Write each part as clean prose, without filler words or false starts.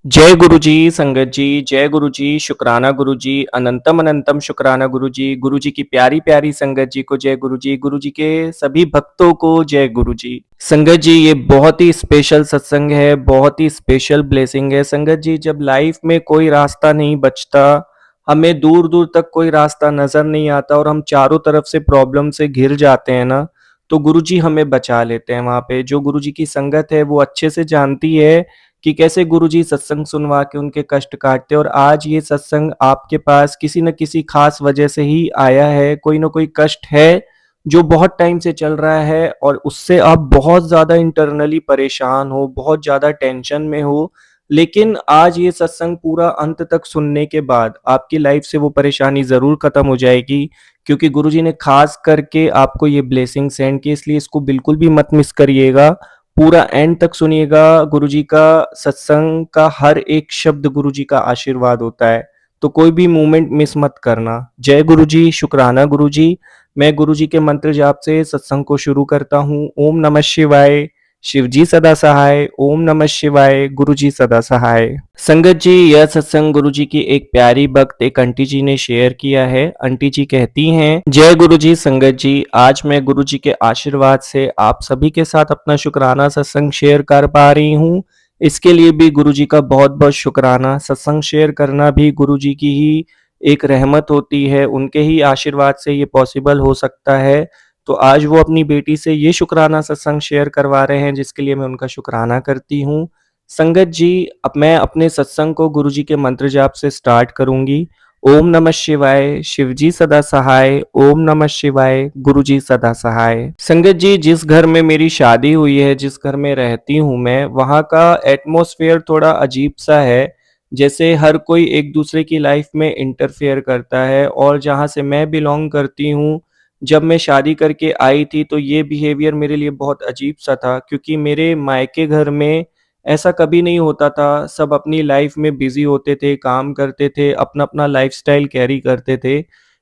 जय गुरु जी, संगत जी, जय गुरु जी, शुक्राना गुरु जी, अनंतम अनंतम शुक्राना गुरु जी की प्यारी-प्यारी संगत जी को जय गुरु जी के सभी भक्तों को जय गुरु जी। संगत जी ये बहुत ही स्पेशल सत्संग है, बहुत ही स्पेशल ब्लेसिंग है। संगत जी जब लाइफ में कोई रास्ता नहीं बचता, हमें दूर-दूर तक कोई रास्ता नज़र नहीं आता और हम चारों तरफ से प्रॉब्लम से घिर जाते हैं ना, तो गुरु जी हमें बचा लेते हैं वहाँ पे। जो गुरु जी की संगत है वो अच्छे से जानती है कि कैसे गुरुजी सत्संग सुनवा के उनके कष्ट काटते हैं और आज ये सत्संग आपके पास किसी न किसी खास वजह से ही आया है। कोई न कोई कष्ट है जो बहुत टाइम से चल रहा है और उससे आप बहुत ज़्यादा इंटरनली परेशान हो, बहुत ज़्यादा टेंशन में हो। लेकिन आज ये सत्संग पूरा अंत तक सुनने के बाद आपकी लाइफ से वो परेशानी ज़रूर खत्म हो जाएगी, क्योंकि गुरुजी ने खास करके आपको ये ब्लेसिंग सेंड की, इसलिए इसको बिल्कुल भी मत मिस करिएगा। पूरा एंड तक सुनिएगा। गुरुजी का सत्संग का हर एक शब्द गुरुजी का आशीर्वाद होता है, तो कोई भी मोमेंट मिस मत करना। जय गुरु जी, शुक्राना गुरु जी। मैं गुरु जी के मंत्र जाप से सत्संग को शुरू करता हूँ। ओम नमः शिवाय, शिव जी सदा सहाय। ओम नमः शिवाय, गुरु जी सदा सहाय। संगत जी यह सत्संग गुरु जी की एक प्यारी भक्त एक आंटी जी ने शेयर किया है। आंटी जी कहती हैं, जय गुरु जी। संगत जी आज मैं गुरु जी के आशीर्वाद से आप सभी के साथ अपना शुक्राना सत्संग शेयर कर पा रही हूँ। इसके लिए भी गुरु जी का बहुत बहुत शुक्राना। सत्संग शेयर करना भी गुरु जी की ही एक रहमत होती है, उनके ही आशीर्वाद से ये पॉसिबल हो सकता है। तो आज वो अपनी बेटी से ये शुक्राना सत्संग शेयर करवा रहे हैं, जिसके लिए मैं उनका शुक्राना करती हूँ। संगत जी, अब मैं अपने सत्संग को गुरु जी के मंत्र जाप से स्टार्ट करूँगी। ओम नमः शिवाय, शिव जी सदा सहाय। ओम नमः शिवाय, गुरु जी सदा सहाय। संगत जी, जिस घर में मेरी शादी हुई है, जिस घर में रहती हूँ मैं, वहाँ का एटमॉस्फेयर थोड़ा अजीब-सा है। जैसे हर कोई एक दूसरे की लाइफ में इंटरफेयर करता है और जहाँ से मैं बिलॉन्ग करती हूँ, जब मैं शादी करके आई थी, तो ये बिहेवियर मेरे लिए बहुत अजीब-सा था, क्योंकि मेरे मायके घर में ऐसा कभी नहीं होता था। सब अपनी लाइफ में बिज़ी होते थे, काम करते थे, अपना-अपना लाइफ़स्टाइल कैरी करते थे।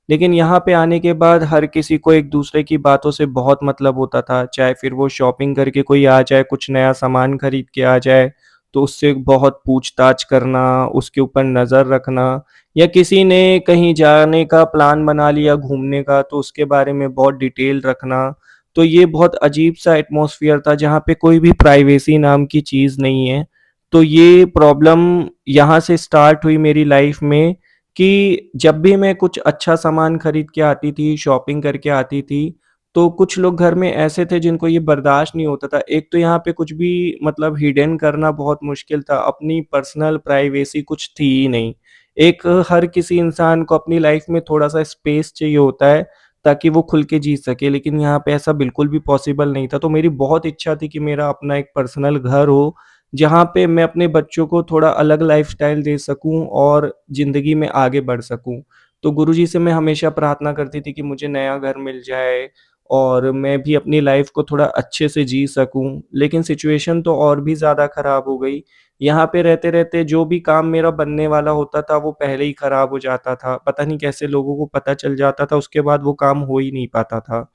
लेकिन यहाँ पे आने के बाद हर किसी को एक-दूसरे की बातों से बहुत मतलब होता था। चाहे फिर वो शॉपिंग करके कोई आ जाए, कुछ नया सामान खरीद के आ जाए, तो उससे बहुत पूछताछ करना, उसके ऊपर नज़र रखना, या किसी ने कहीं जाने का प्लान बना लिया घूमने का, तो उसके बारे में बहुत डिटेल रखना। तो ये बहुत अजीब-सा एटमॉस्फियर था, जहाँ पे कोई भी प्राइवेसी नाम की चीज़ नहीं है। तो ये प्रॉब्लम यहाँ से स्टार्ट हुई मेरी लाइफ़ में कि जब भी मैं कुछ अच्छा सामान खरीद के आती थी, शॉपिंग करके आती थी, तो कुछ लोग घर में ऐसे थे जिनको ये बर्दाश्त नहीं होता था। एक तो यहाँ पे कुछ भी मतलब हिडन करना बहुत मुश्किल था, अपनी पर्सनल प्राइवेसी कुछ थी ही नहीं। एक हर किसी इंसान को अपनी लाइफ़ में थोड़ा-सा स्पेस चाहिए होता है, ताकि वो खुल के जी सके, लेकिन यहाँ पे ऐसा बिल्कुल भी पॉसिबल नहीं था। तो मेरी बहुत इच्छा थी कि मेरा अपना एक पर्सनल घर हो, जहाँ पे मैं अपने बच्चों को थोड़ा अलग लाइफ़स्टाइल दे सकूँ और ज़िंदगी में आगे बढ़ सकूँ। तो गुरुजी से मैं हमेशा प्रार्थना करती थी कि मुझे नया घर मिल जाए और मैं भी अपनी लाइफ़ को थोड़ा अच्छे से जी सकूँ। लेकिन सिचुएशन तो और भी ज़्यादा ख़राब हो गई। यहाँ पे रहते-रहते जो भी काम मेरा बनने वाला होता था, वो पहले ही ख़राब हो जाता था। पता नहीं कैसे लोगों को पता चल जाता था, उसके बाद वो काम हो ही नहीं पाता था।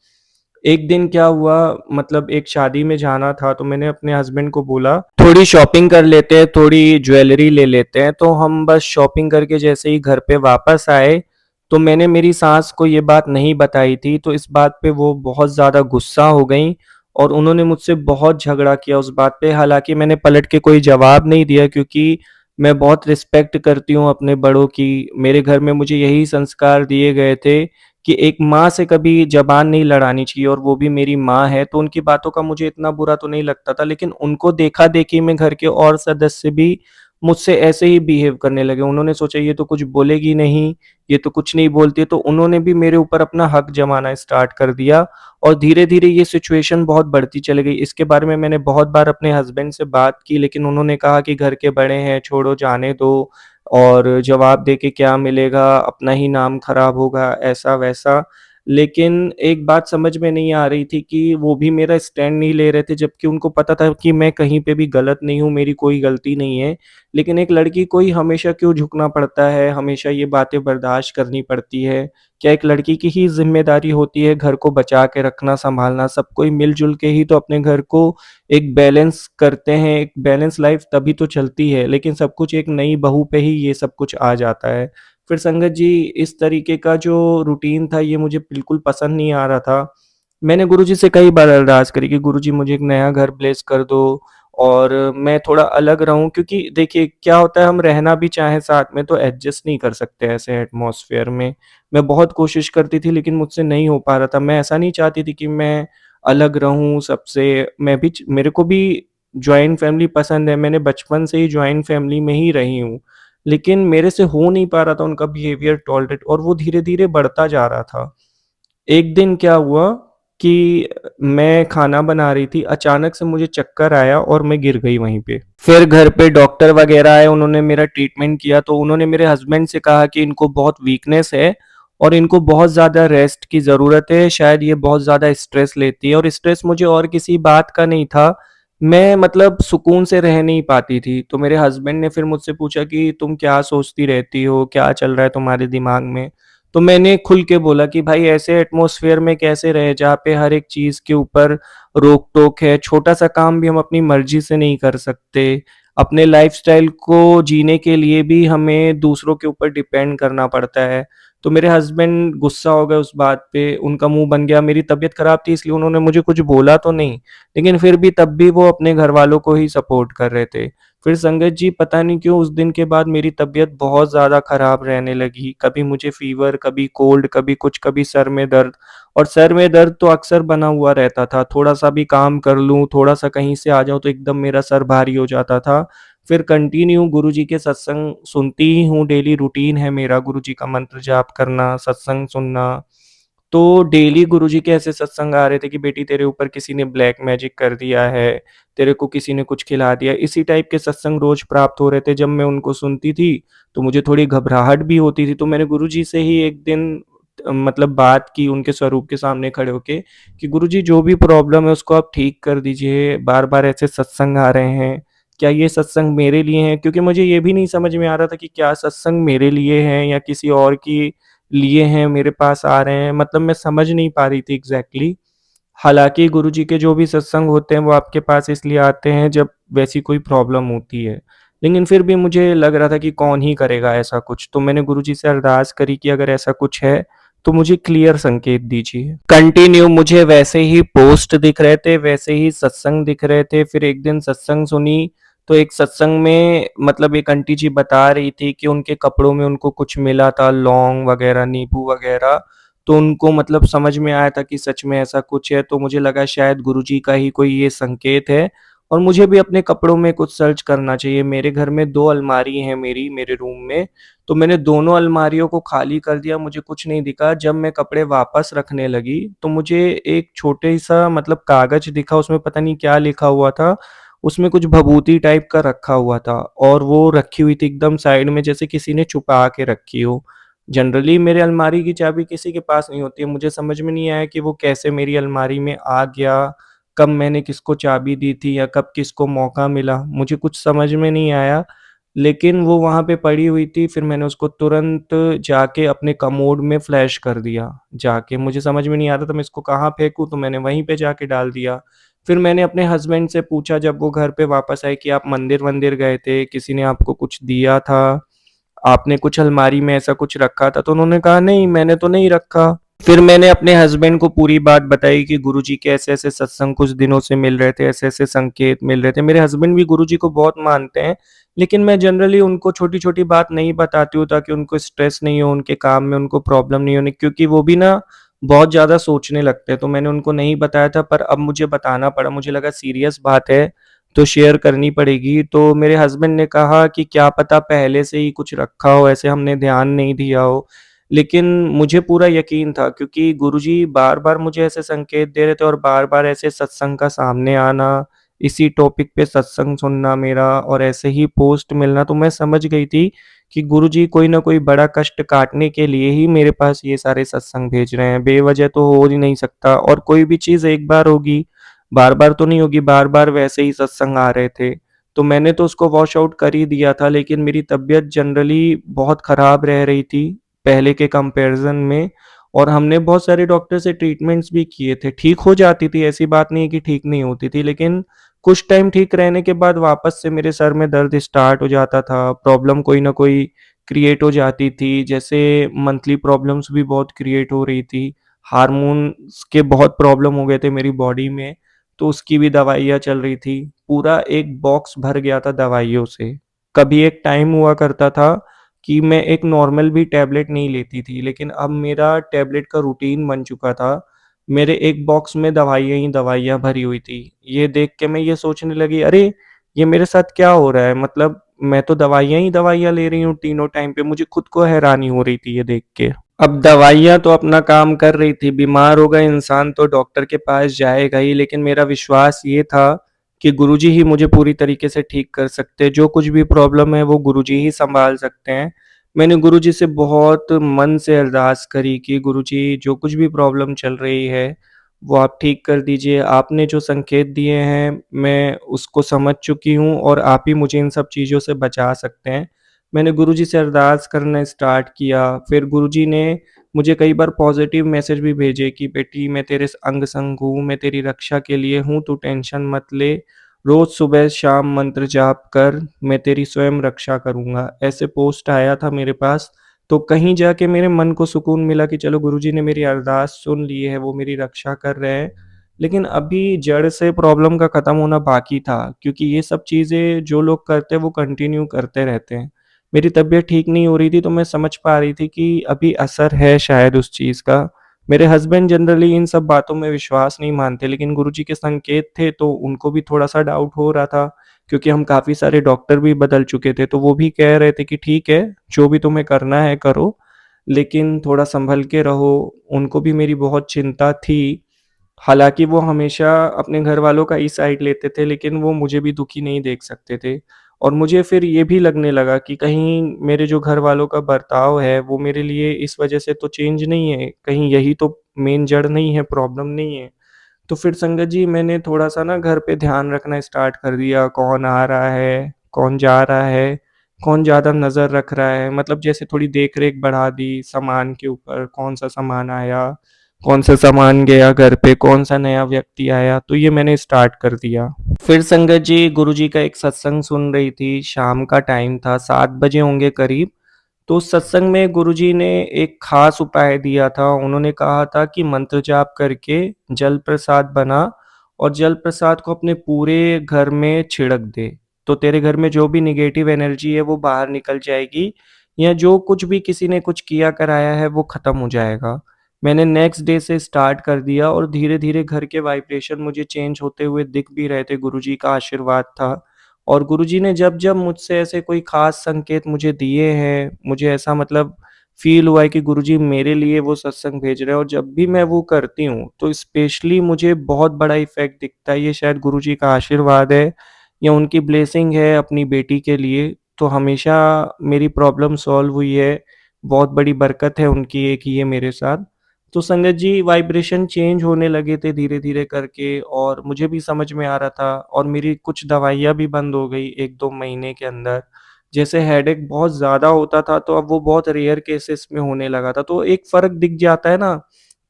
एक दिन क्या हुआ, मतलब एक शादी में जाना था, तो मैंने अपने हस्बैंड को बोला, थोड़ी शॉपिंग कर लेते हैं, थोड़ी ज्वेलरी ले लेते हैं। तो हम बस शॉपिंग करके जैसे ही घर पे वापस आए, तो मैंने मेरी सास को ये बात नहीं बताई थी, तो इस बात पे वो बहुत ज़्यादा गुस्सा हो गईं और उन्होंने मुझसे बहुत झगड़ा किया उस बात पे। हालाँकि मैंने पलट के कोई जवाब नहीं दिया, क्योंकि मैं बहुत रिस्पेक्ट करती हूँ अपने बड़ों की। मेरे घर में मुझे यही संस्कार दिए गए थे कि एक माँ से कभी ज़बान नहीं लड़ानी चाहिए, और वो भी मेरी माँ है, तो उनकी बातों का मुझे इतना बुरा तो नहीं लगता था। लेकिन उनको देखा-देखी में घर के और सदस्य भी मुझसे ऐसे ही बिहेव करने लगे। उन्होंने सोचा ये तो कुछ बोलेगी नहीं, ये तो कुछ नहीं बोलती है, तो उन्होंने भी मेरे ऊपर अपना हक जमाना स्टार्ट कर दिया और धीरे-धीरे ये सिचुएशन बहुत बढ़ती चली गई। इसके बारे में मैंने बहुत बार अपने हस्बैंड से बात की, लेकिन उन्होंने कहा कि घर के बड़े हैं, छोड़ो जाने दो, और जवाब दे के क्या मिलेगा, अपना ही नाम खराब होगा, ऐसा-वैसा। लेकिन एक बात समझ में नहीं आ रही थी कि वो भी मेरा स्टैंड नहीं ले रहे थे, जबकि उनको पता था कि मैं कहीं पे भी गलत नहीं हूँ, मेरी कोई गलती नहीं है। लेकिन एक लड़की को ही हमेशा क्यों झुकना पड़ता है, हमेशा ये बातें बर्दाश्त करनी पड़ती है? क्या एक लड़की की ही ज़िम्मेदारी होती है घर को बचा के रखना, सँभालना? सब कोई मिल-जुल के ही तो अपने घर को एक बैलेंस करते हैं, एक बैलेंस लाइफ़ तभी तो चलती है, लेकिन सब कुछ एक नई बहू पे ही ये सब कुछ आ जाता है। फिर संगत जी, इस तरीके का जो रूटीन था ये मुझे बिल्कुल पसंद नहीं आ रहा था। मैंने गुरुजी से कई बार अरदास करी कि गुरुजी मुझे एक नया घर ब्लेस कर दो और मैं थोड़ा अलग रहूँ, क्योंकि देखिए क्या होता है, हम रहना भी चाहें साथ में तो एडजस्ट नहीं कर सकते ऐसे एटमॉस्फेयर में। मैं बहुत कोशिश करती थी लेकिन मुझसे नहीं हो पा रहा था। मैं ऐसा नहीं चाहती थी कि मैं अलग रहूँ सबसे, मैं भी मेरे को भी जॉइंट फैमिली पसंद है, मैंने बचपन से ही जॉइंट फैमिली में ही रही हूँ। लेकिन मेरे से हो नहीं पा रहा था उनका बिहेवियर टॉलरेट, और वो धीरे-धीरे बढ़ता जा रहा था। एक दिन क्या हुआ कि मैं खाना बना रही थी, अचानक से मुझे चक्कर आया और मैं गिर गई वहीं पे। फिर घर पे डॉक्टर वगैरह आए, उन्होंने मेरा ट्रीटमेंट किया, तो उन्होंने मेरे हस्बैंड से कहा कि इनको बहुत वीकनेस है और इनको बहुत ज़्यादा रेस्ट की ज़रूरत है, शायद ये बहुत ज़्यादा स्ट्रेस लेती है। और स्ट्रेस मुझे और किसी बात का नहीं था, मैं मतलब सुकून से रह नहीं पाती थी। तो मेरे हस्बैंड ने फिर मुझसे पूछा कि तुम क्या सोचती रहती हो? क्या चल रहा है तुम्हारे दिमाग में? तो मैंने खुल के बोला कि भाई ऐसे एटमॉस्फेयर में कैसे रहे जहाँ पे हर एक चीज़ के ऊपर रोक-टोक है, छोटा-सा काम भी हम अपनी मर्ज़ी से नहीं कर सकते। अपने लाइफ़स्टाइल को जीने के लिए भी हमें दूसरों के ऊपर डिपेंड करना पड़ता है। तो मेरे हस्बैंड गुस्सा हो गए उस बात पे, उनका मुँह बन गया। मेरी तबीयत ख़राब थी इसलिए उन्होंने मुझे कुछ बोला तो नहीं, लेकिन फिर भी तब भी वो अपने घरवालों को ही सपोर्ट कर रहे थे। फिर संगत जी, पता नहीं क्यों उस दिन के बाद मेरी तबीयत बहुत ज़्यादा ख़राब रहने लगी। कभी मुझे फ़ीवर, कभी कोल्ड, कभी कुछ, कभी सर में दर्द। और सर में दर्द तो अक्सर बना हुआ रहता था। थोड़ा-सा भी काम कर लूँ, थोड़ा-सा कहीं से आ जाऊँ तो एकदम मेरा सर भारी हो जाता था। फिर कंटिन्यू गुरुजी के सत्संग सुनती ही हूँ, डेली रूटीन है मेरा गुरुजी का मंत्र जाप करना, सत्संग सुनना। तो डेली गुरुजी के ऐसे सत्संग आ रहे थे कि बेटी तेरे ऊपर किसी ने ब्लैक मैजिक कर दिया है, तेरे को किसी ने कुछ खिला दिया। इसी टाइप के सत्संग रोज़ प्राप्त हो रहे थे। जब मैं उनको सुनती थी, तो मुझे थोड़ी घबराहट भी होती थी। तो मैंने गुरुजी से ही एक दिन मतलब बात की उनके स्वरूप के सामने खड़े होके कि गुरुजी जो भी प्रॉब्लम है उसको आप ठीक कर दीजिए। बार-बार ऐसे सत्संग आ रहे हैं, क्या ये सत्संग मेरे लिए हैं? क्योंकि मुझे ये भी नहीं समझ में आ रहा था कि क्या सत्संग मेरे लिए हैं या किसी और की लिए हैं, मेरे पास आ रहे हैं, मतलब मैं समझ नहीं पा रही थी एग्ज़ैक्टली। हालाँकि गुरुजी के जो भी सत्संग होते हैं वो आपके पास इसलिए आते हैं जब वैसी कोई प्रॉब्लम होती है। लेकिन फिर भी मुझे लग रहा था कि कौन ही करेगा ऐसा कुछ, तो मैंने गुरुजी से अरदास करी कि अगर ऐसा कुछ है तो मुझे क्लियर संकेत दीजिए। कंटिन्यू मुझे वैसे ही पोस्ट दिख रहे थे, वैसे ही सत्संग दिख रहे थे। फिर एक दिन सत्संग सुनी, तो एक सत्संग में मतलब एक आंटी जी बता रही थी कि उनके कपड़ों में उनको कुछ मिला था, लौंग वगैरह, नींबू वगैरह। तो उनको मतलब समझ में आया था कि सच में ऐसा कुछ है, तो मुझे लगा शायद गुरुजी का ही कोई ये संकेत है और मुझे भी अपने कपड़ों में कुछ सर्च करना चाहिए। मेरे घर में 2 अलमारी हैं मेरी, मेरे रूम में, तो मैंने दोनों अलमारियों को खाली कर दिया, मुझे कुछ नहीं दिखा। जब मैं कपड़े वापस रखने लगी, तो मुझे एक छोटे-सा मतलब कागज़ दिखा, उसमें पता नहीं क्या लिखा हुआ था। उसमें कुछ भभूति टाइप का रखा हुआ था और वो रखी हुई थी एकदम साइड में, जैसे किसी ने छुपा के रखी हो। जनरली मेरे अलमारी की चाबी किसी के पास नहीं होती है, मुझे समझ में नहीं आया कि वो कैसे मेरी अलमारी में आ गया, कब मैंने किसको चाबी दी थी या कब किसको मौका मिला, मुझे कुछ समझ में नहीं आया। लेकिन वो वहाँ पे पड़ी हुई थी, फिर मैंने उसको तुरंत जाके अपने कमोड में फ्लैश कर दिया। जाके मुझे समझ में नहीं आ रहा था मैं इसको कहाँ फेंकूँ, तो मैंने वहीं पे जाके डाल दिया। फिर मैंने अपने हस्बैंड से पूछा जब वो घर पे वापस आए कि आप मंदिर-वंदिर गए थे, किसी ने आपको कुछ दिया था? आपने कुछ अलमारी में ऐसा कुछ रखा था? तो उन्होंने कहा नहीं, मैंने तो नहीं रखा। फिर मैंने अपने हस्बैंड को पूरी बात बताई कि गुरुजी के ऐसे-ऐसे सत्संग कुछ दिनों से मिल रहे थे, ऐसे-ऐसे संकेत मिल रहे थे। मेरे हस्बैंड भी गुरुजी को बहुत मानते हैं, लेकिन मैं जनरली उनको छोटी-छोटी बात नहीं बताती हूँ ताकि उनको स्ट्रेस नहीं हो, उनके काम में उनको प्रॉब्लम नहीं होने, क्योंकि वो भी ना बहुत ज़्यादा सोचने लगते हैं। तो मैंने उनको नहीं बताया था, पर अब मुझे बताना पड़ा, मुझे लगा सीरियस बात है, तो शेयर करनी पड़ेगी। तो मेरे हस्बैंड ने कहा कि क्या पता पहले से ही कुछ रखा हो, ऐसे हमने ध्यान नहीं दिया हो। लेकिन मुझे पूरा यकीन था क्योंकि गुरुजी बार-बार मुझे ऐसे संकेत दे रहे थे और बार-बार ऐसे सत्संग का सामने आना, इसी टॉपिक पे सत्संग सुनना मेरा और ऐसे ही पोस्ट मिलना, तो मैं समझ गई थी कि गुरुजी कोई ना कोई बड़ा कष्ट काटने के लिए ही मेरे पास ये सारे सत्संग भेज रहे हैं, बेवजह तो हो ही नहीं सकता। और कोई भी चीज़ एक बार होगी, बार-बार तो नहीं होगी, बार-बार वैसे ही सत्संग आ रहे थे। तो मैंने तो उसको वॉश आउट कर ही दिया था, लेकिन मेरी तबीयत जनरली बहुत ख़राब रह रही थी, पहले के कंपैरिज़न में। और हमने बहुत सारे डॉक्टर से ट्रीटमेंट्स भी किए थे, ठीक हो जाती थी, ऐसी बात नहीं है कि ठीक नहीं होती थी, लेकिन कुछ टाइम ठीक रहने के बाद वापस से मेरे सर में दर्द स्टार्ट हो जाता था, प्रॉब्लम कोई ना कोई क्रिएट हो जाती थी, जैसे मंथली प्रॉब्लम्स भी बहुत क्रिएट हो रही थी, हार्मोन्स के बहुत प्रॉब्लम हो गए थे मेरी बॉडी में, तो उसकी भी दवाइयाँ चल रही थी। पूरा एक बॉक्स भर गया था दवाइयों से। कभी एक टाइम हुआ करता था कि मैं एक नॉर्मल भी टैबलेट नहीं लेती थी, लेकिन अब मेरा टैबलेट का रूटीन बन चुका था। मेरे एक बॉक्स में दवाइयाँ ही दवाइयाँ भरी हुई थी। ये देख के मैं ये सोचने लगी, अरे! ये मेरे साथ क्या हो रहा है? मतलब मैं तो दवाइयाँ ही दवाइयाँ ले रही हूँ तीनों टाइम पे, मुझे खुद को हैरानी हो रही थी ये देख के। अब दवाइयाँ तो अपना काम कर रही थी, बीमार होगा इंसान तो डॉक्टर के पास जाएगा ही, लेकिन मेरा विश्वास ये था कि गुरुजी ही मुझे पूरी तरीके से ठीक कर सकते हैं, जो कुछ भी प्रॉब्लम है वो गुरुजी ही सँभाल सकते हैं। मैंने गुरुजी से बहुत मन से अरदास करी कि गुरुजी जो कुछ भी प्रॉब्लम चल रही है, वो आप ठीक कर दीजिए। आपने जो संकेत दिए हैं, मैं उसको समझ चुकी हूँ और आप ही मुझे इन सब चीज़ों से बचा सकते हैं। मैंने गुरुजी से अरदास करना स्टार्ट किया, फिर गुरुजी ने मुझे कई बार पॉज़िटिव मैसेज भी भेजे कि बेटी मैं तेरे अंग-संग हूँ, मैं तेरी रक्षा के लिए हूँ, तू टेंशन मत ले। रोज़ सुबह-शाम मंत्र जाप कर, मैं तेरी स्वयं रक्षा करूँगा। ऐसे पोस्ट आया था मेरे पास, तो कहीं जाके मेरे मन को सुकून मिला कि चलो गुरुजी ने मेरी अरदास सुन ली है, वो मेरी रक्षा कर रहे हैं। लेकिन अभी जड़ से प्रॉब्लम का ख़त्म होना बाकी था, क्योंकि ये सब चीज़ें जो लोग करते हैं, वो कंटिन्यू करते रहते हैं। मेरी तबीयत ठीक नहीं हो रही थी, तो मैं समझ पा रही थी कि अभी असर है शायद उस चीज़ का। मेरे हस्बैंड जनरली इन सब बातों में विश्वास नहीं मानते, लेकिन गुरुजी के संकेत थे, तो उनको भी थोड़ा-सा डाउट हो रहा था, क्योंकि हम काफ़ी सारे डॉक्टर भी बदल चुके थे, तो वो भी कह रहे थे कि ठीक है, जो भी तुम्हें करना है करो, लेकिन थोड़ा सँभल के रहो। उनको भी मेरी बहुत चिंता थी। हालाँकि वो हमेशा अपने घरवालों का ही साइड लेते थे, लेकिन वो मुझे भी दुखी नहीं देख सकते थे। और मुझे फिर ये भी लगने लगा कि कहीं मेरे जो घरवालों का बर्ताव है, वो मेरे लिए इस वजह से तो चेंज नहीं है, कहीं यही तो मेन जड़ नहीं है, प्रॉब्लम नहीं है। तो फिर संगत जी मैंने थोड़ा-सा ना घर पे ध्यान रखना स्टार्ट कर दिया, कौन आ रहा है, कौन जा रहा है, कौन ज़्यादा नज़र रख रहा है, मतलब जैसे थोड़ी देख-रेख बढ़ा दी सामान के ऊपर, कौन-सा सामान आया, कौन-सा सामान गया घर पे, कौन-सा नया व्यक्ति आया, तो ये मैंने स्टार्ट कर दिया। फिर संगत जी गुरुजी का एक सत्संग सुन रही थी, शाम का टाइम था, 7 बजे होंगे करीब। तो उस सत्संग में गुरुजी ने एक ख़ास उपाय दिया था। उन्होंने कहा था कि मंत्र जाप करके जल प्रसाद बना और जल प्रसाद को अपने पूरे घर में छिड़क दे। तो तेरे घर में जो भी नेगेटिव एनर्जी है वो बाहर निकल जाएगी, या जो कुछ भी किसी ने कुछ किया कराया है वो ख़त्म हो जाएगा। मैंने नेक्स्ट डे से स्टार्ट कर दिया और धीरे-धीरे घर के वाइब्रेशन मुझे चेंज होते हुए दिख भी रहे थे, गुरुजी का आशीर्वाद था। और गुरुजी ने जब-जब मुझसे ऐसे कोई ख़ास संकेत मुझे दिए हैं, मुझे ऐसा मतलब फ़ील हुआ है कि गुरुजी मेरे लिए वो सत्संग भेज रहे हैं, और जब भी मैं वो करती हूँ, तो स्पेशली मुझे बहुत बड़ा इफ़ेक्ट दिखता है। ये शायद गुरुजी का आशीर्वाद है या उनकी ब्लेसिंग है अपनी बेटी के लिए। तो हमेशा मेरी प्रॉब्लम सॉल्व हुई है, बहुत बड़ी बरकत है उनकी एक ये मेरे साथ। तो संगत जी वाइब्रेशन चेंज होने लगे थे धीरे-धीरे करके, और मुझे भी समझ में आ रहा था, और मेरी कुछ दवाइयाँ भी बंद हो गई 1-2 महीने के अंदर। जैसे हेडेक बहुत ज़्यादा होता था, तो अब वो बहुत रेयर केसेस में होने लगा था। तो एक फ़र्क दिख जाता है ना,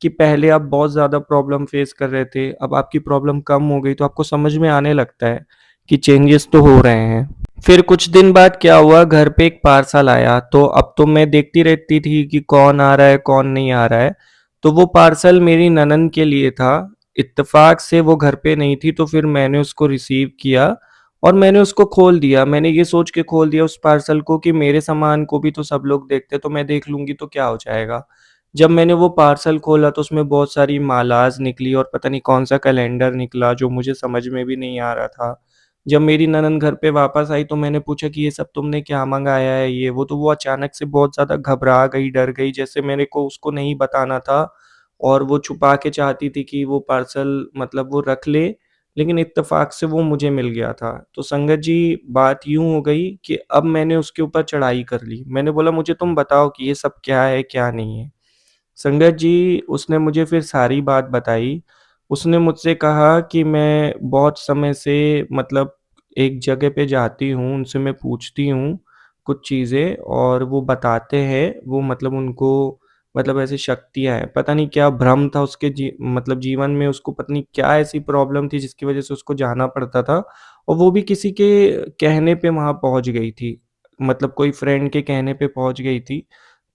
कि पहले आप बहुत ज़्यादा प्रॉब्लम फ़ेस कर रहे थे, अब आपकी प्रॉब्लम कम हो गई, तो आपको समझ में आने लगता है कि चेंजेस तो हो रहे हैं। फिर कुछ दिन बाद क्या हुआ, घर पे एक पार्सल आया, तो अब तो मैं देखती रहती थी कि कौन आ रहा है, कौन नहीं आ रहा है। तो वो पार्सल मेरी ननंद के लिए था। इत्तेफ़ाक से वो घर पे नहीं थी, तो फिर मैंने उसको रिसीव किया और मैंने उसको खोल दिया। मैंने ये सोच के खोल दिया उस पार्सल को कि मेरे सामान को भी तो सब लोग देखते हैं, तो मैं देख लूँगी तो क्या हो जाएगा। जब मैंने वो पार्सल खोला तो उसमें बहुत सारी मालाज़ निकली और पता नहीं कौन-सा कैलेंडर निकला, जो मुझे समझ में भी नहीं आ रहा था। जब मेरी ननंद घर पे वापस आई तो मैंने पूछा कि ये सब तुमने क्या मँगाया है ये वो? तो वो अचानक से बहुत ज़्यादा घबरा गई, डर गई, जैसे मेरे को उसको नहीं बताना था, और वो छुपा के चाहती थी कि वो पार्सल मतलब वो रख ले, लेकिन इत्तेफ़ाक से वो मुझे मिल गया था। तो संगत जी बात यूँ हो गई कि अब मैंने उसके ऊपर चढ़ाई कर ली। मैंने बोला मुझे तुम बताओ कि ये सब क्या है, क्या नहीं है? संगत जी उसने मुझे फिर सारी बात बताई। उसने मुझसे कहा कि मैं बहुत समय से मतलब एक जगह पे जाती हूँ, उनसे मैं पूछती हूँ कुछ चीज़ें और वो बताते हैं, वो मतलब उनको मतलब ऐसी शक्तियाँ हैं। पता नहीं क्या भ्रम था उसके मतलब जीवन में उसको पता नहीं क्या ऐसी प्रॉब्लम थी जिसकी वज़ह से उसको जाना पड़ता था और वो भी किसी के कहने पे वहाँ पहुँच गई थी। मतलब कोई फ्रेंड के कहने पे पहुँच गई थी।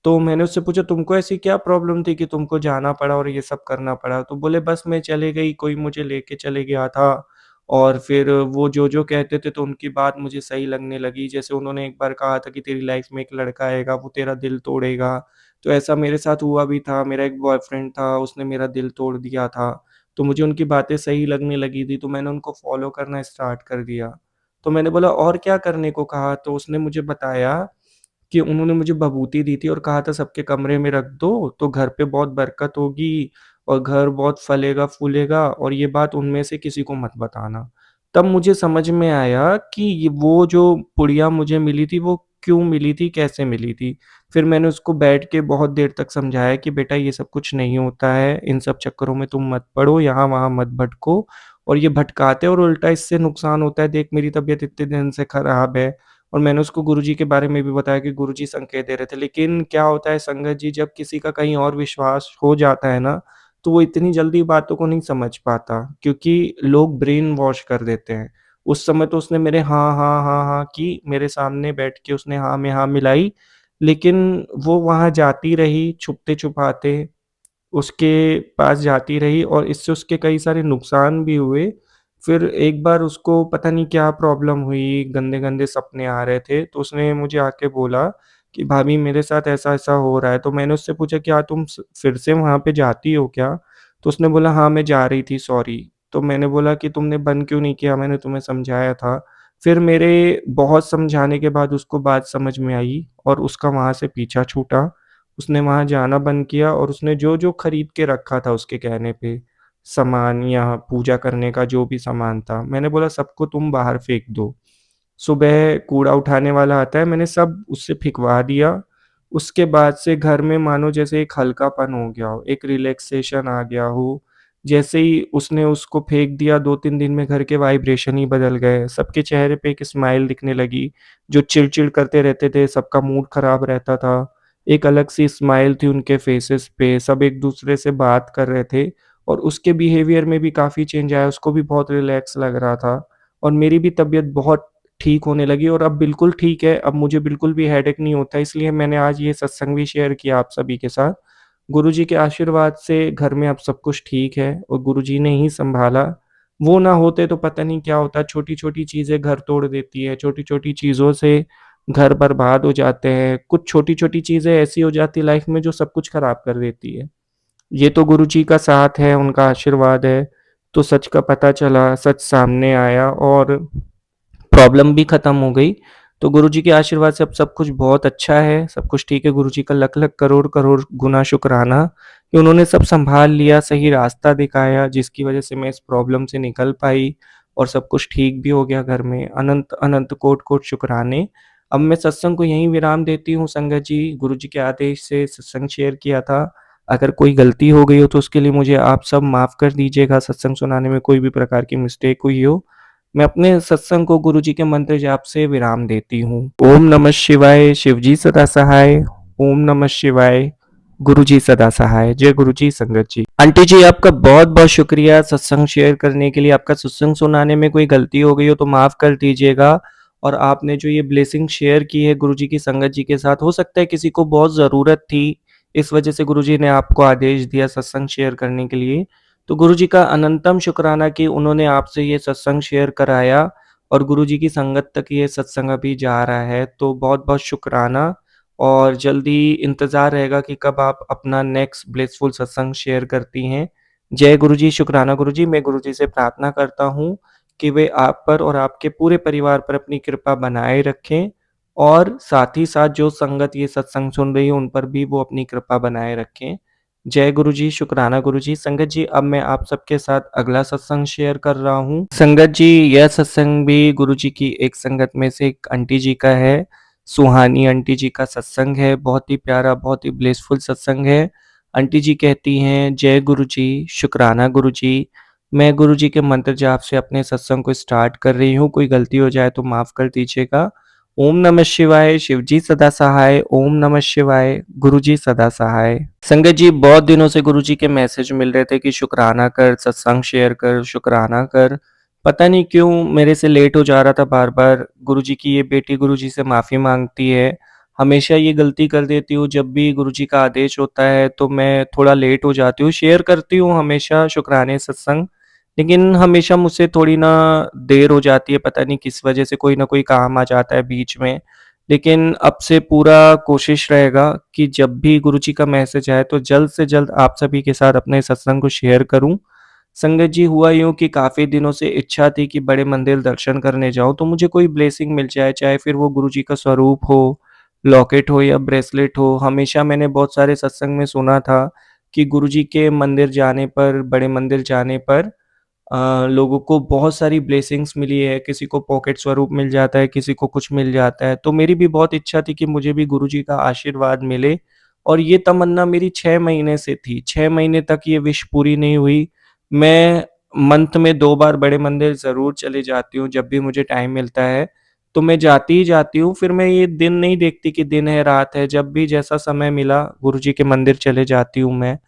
तो मैंने उससे पूछा तुमको ऐसी क्या प्रॉब्लम थी कि तुमको जाना पड़ा और ये सब करना पड़ा? तो बोले बस मैं चली गई, कोई मुझे लेके चले गया था और फिर वो जो-जो कहते थे तो उनकी बात मुझे सही लगने लगी। जैसे उन्होंने एक बार कहा था कि तेरी लाइफ़ में एक लड़का आएगा, वो तेरा दिल तोड़ेगा। तो ऐसा मेरे साथ हुआ भी था, मेरा एक बॉयफ्रेंड था, उसने मेरा दिल तोड़ दिया था। तो मुझे उनकी बातें सही लगने लगी थी, तो मैंने उनको फ़ॉलो करना स्टार्ट कर दिया। तो मैंने बोला और क्या करने को कहा? तो उसने मुझे बताया कि उन्होंने मुझे भभूति दी थी और कहा था सबके कमरे में रख दो, तो घर पे बहुत बरकत होगी और घर बहुत फलेगा-फूलेगा और ये बात उनमें से किसी को मत बताना। तब मुझे समझ में आया कि ये वो जो पुड़िया मुझे मिली थी, वो क्यों मिली थी, कैसे मिली थी। फिर मैंने उसको बैठ के बहुत देर तक समझाया कि बेटा ये सब कुछ नहीं होता है, इन सब चक्करों में तुम मत पड़ो, यहाँ-वहाँ मत भटको और ये भटकाते और उल्टा इससे नुकसान होता है। देख मेरी तबीयत इतने दिन से खराब है और मैंने उसको गुरुजी के बारे में भी बताया कि गुरुजी संकेत दे रहे थे। लेकिन क्या होता है संगत जी जब किसी का कहीं और विश्वास हो जाता है ना, तो वो इतनी जल्दी बातों को नहीं समझ पाता क्योंकि लोग ब्रेन वॉश कर देते हैं। उस समय तो उसने मेरे हाँ, हाँ, हाँ, हाँ की मेरे सामने बैठ के उसने हाँ में हाँ मिलाई, लेकिन वो वहाँ जाती रही छुपते-छुपाते उसके पास जाती रही और इससे उसके कई सारे नुकसान भी हुए। फिर एक बार उसको पता नहीं क्या प्रॉब्लम हुई, गंदे-गंदे सपने आ रहे थे, तो उसने मुझे आके बोला कि भाभी मेरे साथ ऐसा-ऐसा हो रहा है। तो मैंने उससे पूछा क्या तुम फिर से वहाँ पे जाती हो क्या? तो उसने बोला हाँ, मैं जा रही थी सॉरी। तो मैंने बोला कि तुमने बंद क्यों नहीं किया? मैंने तुम्हें समझाया था। फिर मेरे बहुत समझाने के बाद उसको बात समझ में आई और उसका वहाँ से पीछा छूटा। उसने वहाँ जाना बंद किया और उसने जो-जो खरीद के रखा था उसके कहने पे, सामान या पूजा करने का जो भी सामान था, मैंने बोला सबको तुम बाहर फेंक दो। सुबह कूड़ा उठाने वाला आता है, मैंने सब उससे फेंकवा दिया। उसके बाद से घर में मानो जैसे एक हल्कापन हो गया हो, एक रिलैक्सेशन आ गया हो। जैसे ही उसने उसको फेंक दिया 2-3 दिन में घर के वाइब्रेशन ही बदल गए। सबके चेहरे पे एक स्माइल दिखने लगी। जो चिढ़-चिढ़ करते रहते थे, सबका मूड खराब रहता था। एक अलग-सी स्माइल थी उनके फेसेस पे, सब एक-दूसरे से बात कर रहे थे और उसके बिहेवियर में भी काफ़ी चेंज आया, उसको भी बहुत रिलैक्स लग रहा था और मेरी भी तबीयत बहुत ठीक होने लगी और अब बिल्कुल ठीक है, अब मुझे बिल्कुल भी हेडेक नहीं होता इसलिए मैंने आज ये सत्संग भी शेयर किया आप सभी के साथ। गुरुजी के आशीर्वाद से घर में अब सब कुछ ठीक है और गुरुजी ने ही सँभाला। वो ना होते तो पता नहीं क्या होता, छोटी-छोटी चीज़ें घर तोड़ देती है, छोटी-छोटी चीज़ों से घर बर्बाद हो जाते हैं। कुछ छोटी-छोटी चीज़ें ऐसी हो जाती है लाइफ़ में जो सब कुछ खराब कर देती है। ये तो गुरुजी का साथ है, उनका आशीर्वाद है, तो सच का पता चला, सच सामने आया और प्रॉब्लम भी खत्म हो गई। तो गुरुजी के आशीर्वाद से अब सब कुछ बहुत अच्छा है, सब कुछ ठीक है। गुरुजी का लख-लख करोड़-करोड़ गुना शुकराना कि उन्होंने सब सँभाल लिया, सही रास्ता दिखाया जिसकी वज़ह से मैं इस प्रॉब्लम से निकल पाई और सब कुछ ठीक भी हो गया घर में। अनंत कोटि-कोटि शुकराने। अब मैं सत्संग को यहीं विराम देती हूँ संगत जी, गुरुजी के आदेश से सत्संग शेयर किया था। अगर कोई गलती हो गई हो तो उसके लिए मुझे आप सब माफ़ कर दीजिएगा, सत्संग सुनाने में कोई भी प्रकार की मिस्टेक हुई हो। मैं अपने सत्संग को गुरुजी के मंत्र जाप से विराम देती हूँ। ओम नमः शिवाय, शिवजी सदा सहाय। ओम नमः शिवाय, गुरुजी सदा सहाय। जय गुरुजी संगत जी। आंटी जी आपका बहुत-बहुत शुक्रिया सत्संग शेयर करने के लिए। आपका सत्संग सुनाने में कोई गलती हो गई हो तो माफ़ कर दीजिएगा। और आपने जो ये ब्लेसिंग शेयर की है गुरुजी की संगत जी के साथ, हो सकता है किसी को बहुत ज़रूरत थी, इस वजह से गुरुजी ने आपको आदेश दिया सत्संग शेयर करने के लिए। तो गुरुजी का अनंतम शुक्राना कि उन्होंने आपसे ये सत्संग शेयर कराया और गुरुजी की संगत तक ये सत्संग अभी जा रहा है। तो बहुत-बहुत शुक्राना और जल्दी इंतज़ार रहेगा कि कब आप अपना नेक्स्ट ब्लिसफुल सत्संग शेयर करती हैं। जय गुरुजी, शुक्राना गुरुजी। मैं गुरुजी से प्रार्थना करता हूँ कि वे आप पर और आपके पूरे परिवार पर अपनी कृपा बनाए रखें और साथ ही साथ जो संगत ये सत्संग सुन रही है, उन पर भी वो अपनी कृपा बनाए रखें। जय गुरु जी, शुकराना गुरु जी। संगत जी, अब मैं आप सबके साथ अगला सत्संग शेयर कर रहा हूँ। संगत जी, यह सत्संग भी गुरु जी की एक संगत में से एक आंटी जी का है। सुहानी आंटी जी का सत्संग है। बहुत ही प्यारा, बहुत ही ब्लेसफुल सत्संग है। आंटी जी कहती हैं, जय गुरु जी, शुकराना गुरु जी। मैं गुरु जी के मंत्र जाप से अपने सत्संग को स्टार्ट कर रही हूँ। कोई गलती हो जाए तो माफ़ कर दीजिएगा। ओम नमः शिवाय, शिव जी सदा सहाय। ओम नमः शिवाय, गुरु जी सदा सहाय। संगत जी, बहुत दिनों से गुरु जी के मैसेज मिल रहे थे कि शुकराना कर, सत्संग शेयर कर, शुकराना कर। पता नहीं क्यों मेरे से लेट हो जा रहा था बार बार। गुरु जी की ये बेटी गुरु जी से माफ़ी मांगती है। हमेशा ये गलती कर देती हूँ, जब भी गुरु जी का आदेश होता है तो मैं थोड़ा लेट हो जाती हूँ। शेयर करती हूँ हमेशा शुकराने सत्संग, लेकिन हमेशा मुझसे थोड़ी ना देर हो जाती है। पता नहीं किस वजह से, कोई ना कोई काम आ जाता है बीच में। लेकिन अब से पूरा कोशिश रहेगा कि जब भी गुरु जी का मैसेज आए तो जल्द से जल्द आप सभी के साथ अपने सत्संग को शेयर करूं। संगत जी, हुआ यूं कि काफ़ी दिनों से इच्छा थी कि बड़े मंदिर दर्शन करने जाऊं तो मुझे कोई ब्लेसिंग मिल जाए, चाहे फिर वो गुरु जी का स्वरूप हो, लॉकेट हो या ब्रेसलेट हो। हमेशा मैंने बहुत सारे सत्संग में सुना था कि गुरु जी के मंदिर जाने पर, बड़े मंदिर जाने पर लोगों को बहुत सारी ब्लेसिंग्स मिली है। किसी को पॉकेट स्वरूप मिल जाता है, किसी को कुछ मिल जाता है। तो मेरी भी बहुत इच्छा थी कि मुझे भी गुरुजी का आशीर्वाद मिले, और ये तमन्ना मेरी 6 महीने से थी। 6 महीने तक ये विश पूरी नहीं हुई। मैं मंथ में 2 बार बड़े मंदिर ज़रूर चले जाती हूँ, जब भी मुझे टाइम मिलता है, तो मैं जाती ही जाती हूँ। फिर मैं ये दिन नहीं देखती कि दिन है, रात है, जब भी जैसा समय मिला गुरुजी के मंदिर चले जाती हूँ मैं।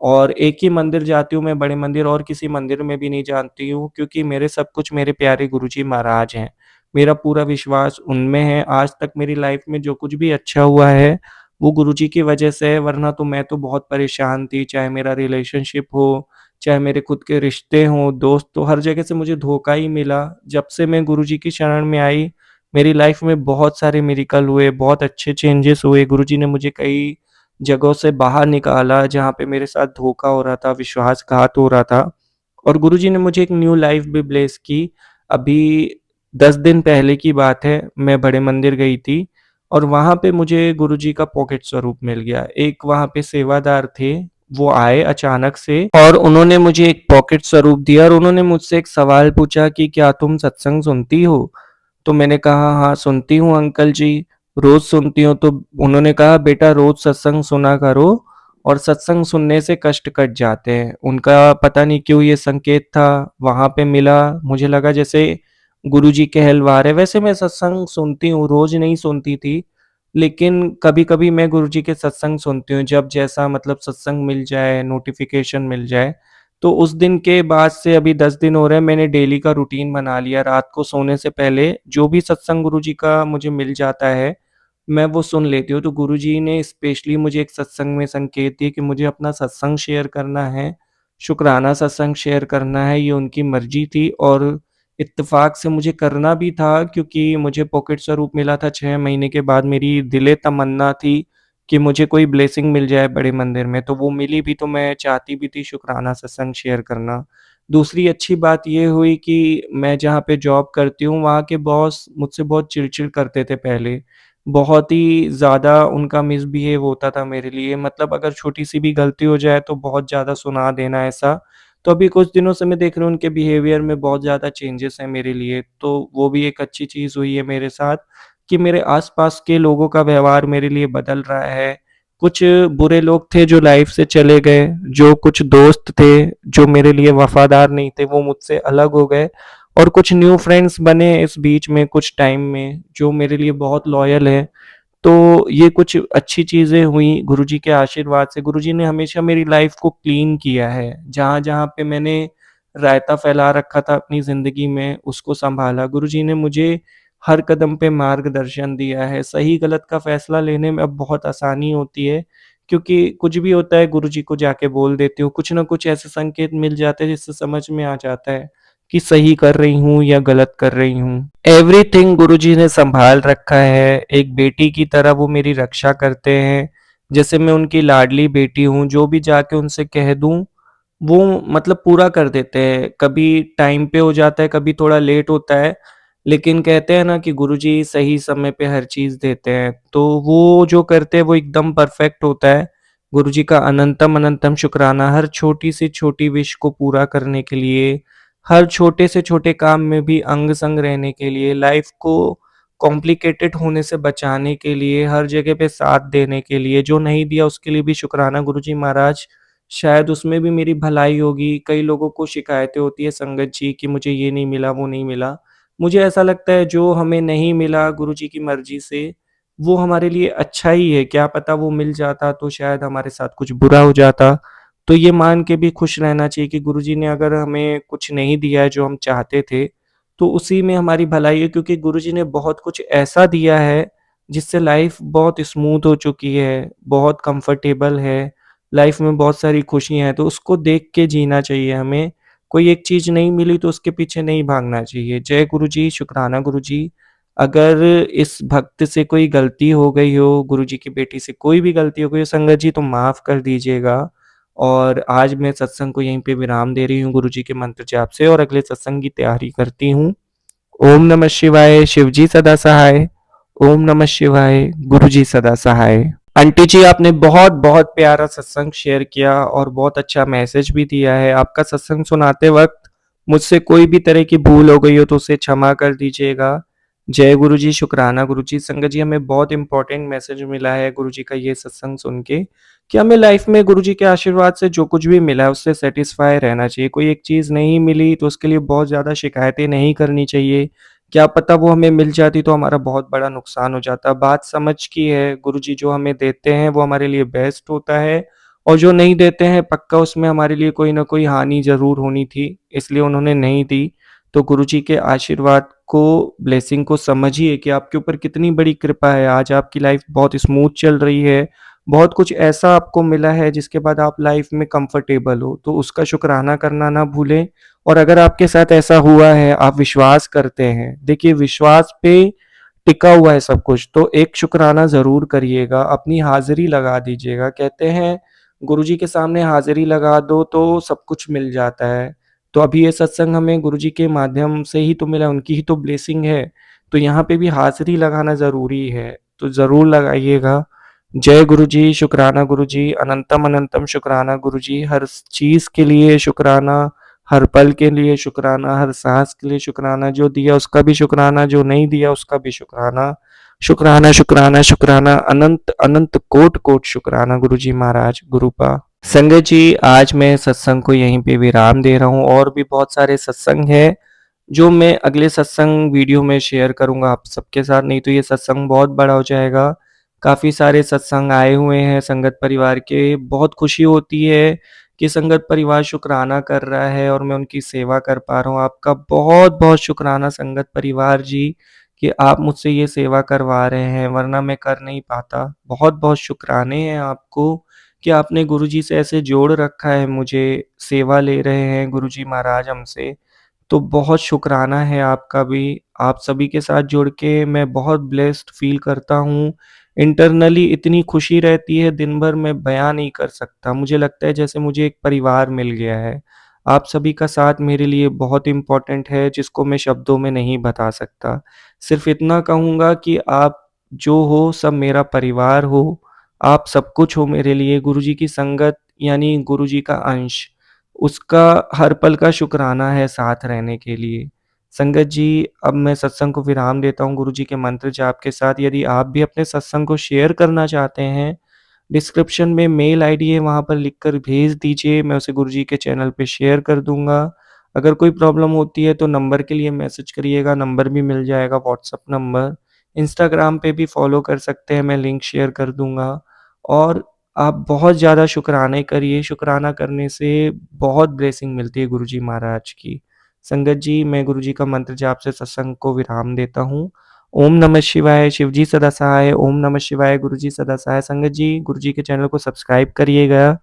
और एक ही मंदिर जाती हूँ मैं, बड़े मंदिर, और किसी मंदिर में भी नहीं जाती हूँ, क्योंकि मेरे सब कुछ मेरे प्यारे गुरुजी महाराज हैं। मेरा पूरा विश्वास उनमें है। आज तक मेरी लाइफ में जो कुछ भी अच्छा हुआ है, वो गुरुजी की वजह से है, वरना तो मैं तो बहुत परेशान थी। चाहे मेरा रिलेशनशिप हो, चाहे मेरे खुद के रिश्ते हों, दोस्त हो, हर जगह से मुझे धोखा ही मिला। जब से मैं गुरुजी की शरण में आई, मेरी लाइफ में बहुत सारे मिरेकल हुए, बहुत अच्छे चेंजेस हुए। गुरुजी ने मुझे कई जगहों से बाहर निकाला जहाँ पे मेरे साथ धोखा हो रहा था, विश्वासघात हो रहा था, और गुरुजी ने मुझे एक न्यू लाइफ भी ब्लेस की। अभी 10 दिन पहले की बात है, मैं बड़े मंदिर गई थी और वहाँ पे मुझे गुरुजी का पॉकेट स्वरूप मिल गया। एक वहाँ पे सेवादार थे, वो आए अचानक से और उन्होंने मुझे एक पॉकेट स्वरूप दिया, और उन्होंने मुझसे एक सवाल पूछा कि क्या तुम सत्संग सुनती हो? तो मैंने कहा, हाँ सुनती हूँ अंकल जी, रोज सुनती हूँ। तो उन्होंने कहा, बेटा रोज सत्संग सुना करो, और सत्संग सुनने से कष्ट कट जाते हैं। उनका पता नहीं क्यों ये संकेत था, वहां पे मिला। मुझे लगा जैसे गुरुजी कहलवा रहे। वैसे मैं सत्संग सुनती हूँ, रोज नहीं सुनती थी, लेकिन कभी कभी मैं गुरुजी के सत्संग सुनती हूँ, जब जैसा मतलब सत्संग मिल जाए, नोटिफिकेशन मिल जाए। तो उस दिन के बाद से अभी 10 दिन हो रहे हैं, मैंने डेली का रूटीन बना लिया। रात को सोने से पहले जो भी सत्संग गुरुजी का मुझे मिल जाता है, मैं वो सुन लेती हूँ। तो गुरुजी ने स्पेशली मुझे एक सत्संग में संकेत दिए कि मुझे अपना सत्संग शेयर करना है, शुकराना सत्संग शेयर करना है। ये उनकी मर्जी थी और इत्तेफाक से मुझे करना भी था, क्योंकि मुझे पॉकेट स्वरूप मिला था 6 महीने के बाद। मेरी दिले तमन्ना थी कि मुझे कोई ब्लेसिंग मिल जाए बड़े मंदिर में, तो वो मिली भी, तो मैं चाहती भी थी शुकराना सत्संग शेयर करना। दूसरी अच्छी बात ये हुई कि मैं जहाँ पे जॉब करती हूँ, वहाँ के बॉस मुझसे बहुत चिढ़-चिढ़ करते थे पहले। बहुत ही ज़्यादा उनका मिसबिहेव होता था मेरे लिए, मतलब अगर छोटी-सी भी गलती हो जाए तो बहुत ज़्यादा सुना देना, ऐसा। तो अभी कुछ दिनों से मैं देख रहा हूँ उनके बिहेवियर में बहुत ज़्यादा चेंजेस हैं मेरे लिए, तो वो भी एक अच्छी चीज़ हुई है मेरे साथ कि मेरे आस-पास के लोगों का व्यवहार मेरे लिए बदल रहा है। कुछ बुरे लोग थे जो लाइफ से चले गए, जो कुछ दोस्त थे, जो मेरे लिए वफ़ादार नहीं थे, वो मुझसे अलग हो गए, और कुछ न्यू फ्रेंड्स बने इस बीच में कुछ टाइम में, जो मेरे लिए बहुत लॉयल हैं। तो ये कुछ अच्छी चीज़ें हुई गुरुजी के आशीर्वाद से। गुरुजी ने हमेशा मेरी लाइफ को क्लीन किया है। जहाँ-जहाँ पे मैंने रायता फैला रखा था अपनी ज़िंदगी में, उसको सँभाला। गुरुजी ने मुझे हर कदम पे मार्गदर्शन दिया है। सही-गलत का फ़ैसला लेने में अब बहुत आसानी होती है, क्योंकि कुछ भी होता है गुरुजी को जाके बोल देती हूँ। कुछ न कुछ ऐसे संकेत मिल जाते हैं जिससे समझ में आ जाता है कि सही कर रही हूँ या गलत कर रही हूँ। एवरीथिंग गुरुजी ने सँभाल रखा है। एक बेटी की तरह वो मेरी रक्षा करते हैं। जैसे मैं उनकी लाडली बेटी हूँ, जो भी जाके उनसे कह दूँ, वो मतलब पूरा कर देते हैं। कभी टाइम पे हो जाता है, कभी थोड़ा लेट होता है, लेकिन कहते हैं ना कि गुरुजी सही समय पे हर चीज़ देते हैं। तो वो जो करते हैं वो एकदम परफेक्ट होता है। गुरुजी का अनंतम अनंतम शुक्राना हर छोटी से छोटी विश को पूरा करने के लिए, हर छोटे से छोटे काम में भी अंग-संग रहने के लिए, लाइफ़ को कॉम्प्लिकेटेड होने से बचाने के लिए, हर जगह पे साथ देने के लिए, जो नहीं दिया उसके लिए भी शुक्राना गुरुजी महाराज, शायद उसमें भी मेरी भलाई होगी। कई लोगों को शिकायतें होती है संगत जी कि मुझे ये नहीं मिला, वो नहीं मिला। मुझे ऐसा लगता है जो हमें नहीं मिला गुरुजी की मर्ज़ी से, वो हमारे लिए अच्छा ही है, क्या पता वो मिल जाता तो शायद हमारे साथ कुछ बुरा हो जाता। तो ये मान के भी खुश रहना चाहिए कि गुरुजी ने अगर हमें कुछ नहीं दिया है जो हम चाहते थे, तो उसी में हमारी भलाई है क्योंकि गुरुजी ने बहुत कुछ ऐसा दिया है, जिससे लाइफ़ बहुत स्मूथ हो चुकी है, बहुत कंफर्टेबल है, लाइफ़ में बहुत सारी खुशियाँ हैं, तो उसको देख के जीना चाहिए हमें। कोई एक चीज़ नहीं मिली तो उसके पीछे नहीं भागना चाहिए। जय गुरुजी, शुक्राना गुरुजी। अगर इस भक्त से कोई गलती हो गई हो, गुरुजी की बेटी से कोई भी गलती हो गई हो संगत जी तो माफ़ कर दीजिएगा। और आज मैं सत्संग को यहीं पे विराम दे रही हूँ गुरुजी के मंत्र जाप से और अगले सत्संग की तैयारी करती हूँ। ओम नमः शिवाय, शिवजी सदा सहाय। ओम नमः शिवाय, गुरुजी सदा सहाय। आंटी जी आपने बहुत-बहुत प्यारा सत्संग शेयर किया और बहुत अच्छा मैसेज भी दिया है। आपका सत्संग सुनाते वक़्त मुझसे कोई भी तरह की भूल हो गई हो तो उसे क्षमा कर दीजिएगा। जय गुरुजी, शुक्राना गुरुजी। संगत जी हमें बहुत इम्पोर्टेंट मैसेज मिला है गुरुजी का ये सत्संग सुन के कि हमें लाइफ में गुरुजी के आशीर्वाद से जो कुछ भी मिला है उससे सैटिस्फाई रहना चाहिए। कोई एक चीज़ नहीं मिली तो उसके लिए बहुत ज़्यादा शिकायतें नहीं करनी चाहिए। क्या पता वो हमें मिल जाती तो हमारा बहुत बड़ा नुकसान हो जाता। बात समझ की है, गुरुजी जो हमें देते हैं वो हमारे लिए बेस्ट होता है और जो नहीं देते हैं पक्का उसमें हमारे लिए कोई न कोई हानि ज़रूर होनी थी, इसलिए उन्होंने नहीं दी। तो गुरुजी के आशीर्वाद को, ब्लेसिंग को समझिए कि आपके ऊपर कितनी बड़ी कृपा है। आज आपकी लाइफ़ बहुत स्मूथ चल रही है, बहुत कुछ ऐसा आपको मिला है जिसके बाद आप लाइफ़ में कंफर्टेबल हो, तो उसका शुकराना करना ना भूलें। और अगर आपके साथ ऐसा हुआ है, आप विश्वास करते हैं, देखिए विश्वास पे टिका हुआ है सब कुछ, तो एक शुकराना ज़रूर करिएगा, अपनी हाज़िरी लगा दीजिएगा। कहते हैं गुरुजी के सामने हाज़िरी लगा दो तो सब कुछ मिल जाता है। तो अभी ये सत्संग हमें गुरुजी के माध्यम से ही तो मिला, उनकी ही तो ब्लेसिंग है, तो यहाँ पे भी हाज़िरी लगाना ज़रूरी है, तो ज़रूर लगाइएगा। जय गुरुजी, शुकराना गुरुजी, अनंतम अनंतम शुकराना गुरुजी, हर चीज़ के लिए शुकराना, हर पल के लिए शुकराना, हर साँस के लिए शुकराना, जो दिया उसका भी शुकराना, जो नहीं दिया उसका भी शुकराना। शुकराना, शुकराना, शुकराना, अनंत अनंत कोटि-कोटि शुकराना गुरुजी महाराज, गुरुपा। संगत जी, आज मैं सत्संग को यहीं पे विराम दे रहा हूँ और भी बहुत सारे सत्संग हैं, जो मैं अगले सत्संग वीडियो में शेयर करूँगा आप सबके साथ, नहीं तो ये सत्संग बहुत बड़ा हो जाएगा। काफ़ी सारे सत्संग आए हुए हैं संगत परिवार के, बहुत खुशी होती है कि संगत परिवार शुकराना कर रहा है और मैं उनकी सेवा कर पा रहा हूँ। आपका बहुत-बहुत शुकराना संगत परिवार जी, कि आप मुझसे ये सेवा करवा रहे हैं, वरना मैं कर नहीं पाता। बहुत-बहुत शुकराने हैं आपको कि आपने गुरुजी से ऐसे जोड़ रखा है मुझे, सेवा ले रहे हैं गुरुजी महाराज हमसे। तो बहुत शुकराना है आपका भी। आप सभी के साथ जुड़ के मैं बहुत ब्लेस्ड फ़ील करता हूँ। इंटरनली इतनी खुशी रहती है दिन भर मैं बयाँ नहीं कर सकता। मुझे लगता है जैसे मुझे एक परिवार मिल गया है। आप सभी का साथ मेरे लिए बहुत इम्पोर्टेंट है जिसको मैं शब्दों में नहीं बता सकता। सिर्फ़ इतना कहूँगा कि आप जो हो सब मेरा परिवार हो। आप सब कुछ हो मेरे लिए। गुरुजी की संगत यानी गुरुजी का अंश। उसका हर पल का शुकराना है साथ रहने के लिए। संगत जी, अब मैं सत्संग को विराम देता हूँ गुरुजी के मंत्र जाप के साथ। यदि आप भी अपने सत्संग को शेयर करना चाहते हैं, डिस्क्रिप्शन में मेल आईडी है, वहाँ पर लिखकर भेज दीजिए, मैं उसे गुरुजी के चैनल पे शेयर कर दूँगा। अगर कोई प्रॉब्लम होती है तो नंबर के लिए मैसेज करिएगा, नंबर भी मिल जाएगा व्हाट्सएप नंबर। इंस्टाग्राम पे भी फॉलो कर सकते हैं, मैं लिंक शेयर कर दूँगा। और आप बहुत ज़्यादा शुकराने करिए, शुकराना करने से बहुत ब्लेसिंग मिलती है गुरुजी महाराज की। संगत जी, मैं गुरुजी का मंत्र जाप से सत्संग को विराम देता हूँ। ओम नमः शिवाय, शिवजी सदा सहाय, ओम नमः शिवाय, गुरुजी सदा सहाय। संगत जी, गुरुजी के चैनल को सब्सक्राइब करिएगा,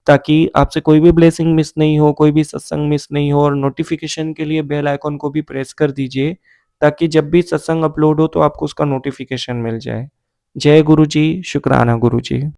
ताकि आपसे कोई भी ब्लेसिंग मिस नहीं हो, कोई भी सत्संग मिस नहीं हो और नोटिफ़िकेशन के लिए बेल आइकन को भी प्रेस कर दीजिए, ताकि जब भी सत्संग अपलोड हो तो आपको उसका नोटिफ़िकेशन मिल जाए। जय गुरुजी, शुकराना गुरुजी।